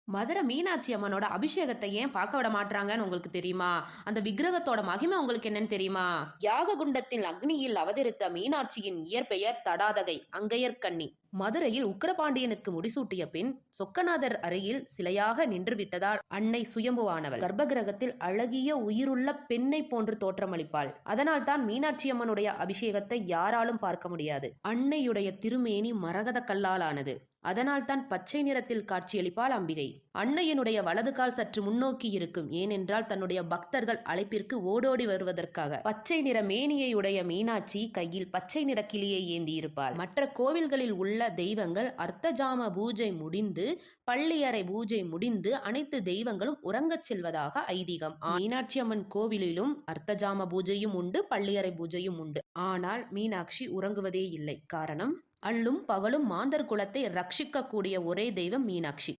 மதுரை மீனாட்சி அம்மனோட அபிஷேகத்தை ஏன் பார்க்க விட மாட்றாங்கன்னு உங்களுக்கு தெரியுமா? அந்த விக்கிரகத்தோட மகிமை உங்களுக்கு என்னன்னு தெரியுமா? யாக குண்டத்தின் அக்னியில் அவதரித்த மீனாட்சியின் இயற்பெயர் தடாதகை, அங்கையர்கண்ணி. மதுரையில் உக்கிரபாண்டியனுக்கு முடிசூட்டிய பின் சொக்கநாதர் அருகில் சிலையாக நின்று விட்டதால் அன்னை சுயம்புவானவள் கர்ப்பகிரகத்தில் அழகிய உயிருள்ள பெண்ணை போன்று தோற்றமளிப்பாள். அதனால் தான் மீனாட்சி அம்மனுடைய அபிஷேகத்தை யாராலும் பார்க்க முடியாது. அன்னையுடைய திருமேனி மரகத கல்லால் ஆனது. அதனால் தான் பச்சை நிறத்தில் காட்சியளிப்பாள் அம்பிகை. அன்னையினுடைய வலது கால் சற்று முன்னோக்கி இருக்கும். ஏனென்றால் தன்னுடைய பக்தர்கள் அழைப்பிற்கு ஓடோடி வருவதற்காக. பச்சை நிற மேனியை உடைய மீனாட்சி கையில் பச்சை நிற கிளியை ஏந்தி இருப்பாள். மற்ற கோவில்களில் உள்ள தெய்வங்கள் அர்த்தஜாம பூஜை முடிந்து, பள்ளியறை பூஜை முடிந்து அனைத்து தெய்வங்களும் உறங்கச் செல்வதாக ஐதீகம். மீனாட்சி அம்மன் கோவிலிலும் அர்த்தஜாம பூஜையும் உண்டு, பள்ளியறை பூஜையும் உண்டு. ஆனால் மீனாட்சி உறங்குவதே இல்லை. காரணம், அள்ளும் பகலும் மாந்தர் குலத்தை ரட்சிக்கக்கூடிய ஒரே தெய்வம் மீனாட்சி.